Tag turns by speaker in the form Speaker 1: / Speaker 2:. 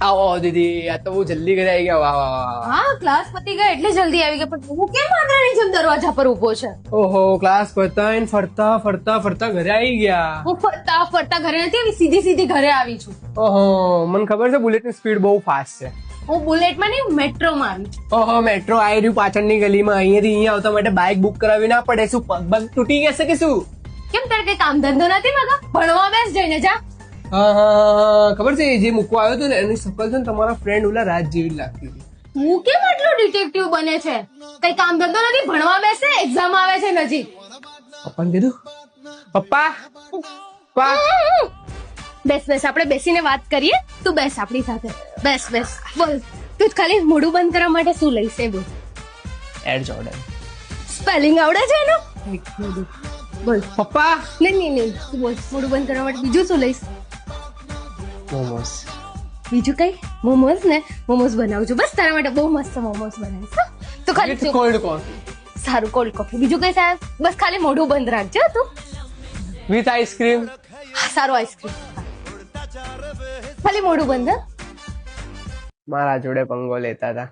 Speaker 1: આવો દીદી, આ તો બહુ જલ્દી ઘરે આવી ગયા. વાહ વાહ વાહ.
Speaker 2: હા ક્લાસ પતી ગયા એટલે જલ્દી આવી ગયા, પણ હું કેમ વાંદરાની જેમ દરવાજા પર ઉભો છે?
Speaker 1: ઓહો, ક્લાસ પતાઈને ફરતા ફરતા ફરતા ઘરે આવી ગયા.
Speaker 2: હું ફરતા ફરતા ઘરે નથી આવી, સીધી સીધી ઘરે આવી છું.
Speaker 1: ઓહો, મને ખબર છે બુલેટની સ્પીડ બહુ ફાસ્ટ છે.
Speaker 2: હું બુલેટમાં નહીં મેટ્રોમાં આવી છું.
Speaker 1: ઓહો, મેટ્રો આવી રહ્યું પાછળની ગલીમાં. અહીંયાથી અહીંયા આવતા માટે બાઇક બુક કરાવી ના પડે. શું પગ બગ તૂટી જશે કે શું?
Speaker 2: કેમ તારે કઈ કામ ધંધો નથી મગા? ભણવા બેસ જઈને જા.
Speaker 1: હા હા હા, ખબર છે જે મૂકવા આવ્યો હતો ને એની શકલ છે ને તમારા ફ્રેન્ડ ઓલા રાજ જેવી જ લાગતી હતી.
Speaker 2: હું કેમ આટલો ડિટેક્ટિવ બને છે? કઈ કામ ધંધો નથી, ભણવા બેસે, એક્ઝામ આવે છે નજીક.
Speaker 1: પપ્પાને કીધું? પપ્પા પપ્પા.
Speaker 2: બેસ બેસ, આપણે બેસીને વાત કરીએ. તું બેસ આપણી સાથે. બેસ બેસ, બોલ. તું જ ખાલી મોઢું બંધ કરવા માટે શું લઈશ એ બોલ.
Speaker 1: Air Jordan.
Speaker 2: સ્પેલિંગ આવડે છે એનું? બોલ.
Speaker 1: પપ્પા.
Speaker 2: નહીં નહીં નહીં, તું બોલ. મોઢું બંધ કરવા માટે બીજું શું લઈશ?
Speaker 1: મોમોસ.
Speaker 2: બીજું કઈ? મોમોસ ને? મોમોસ બનાવું છું, બસ તારા માટે બહુ મસ્ત મોમોસ બનાવીશ હો. તો ખાલી
Speaker 1: વિથ કોલ્ડ કોફી.
Speaker 2: સારું, કોલ્ડ કોફી. બીજું કઈ સાહેબ? બસ ખાલી મોઢું બંધ રાખજો તું.
Speaker 1: With ice cream.
Speaker 2: સારું, આઈસ્ક્રીમ. ખાલી મોઢું બંધ.
Speaker 1: મારા જોડે પંગો લેતા હતા.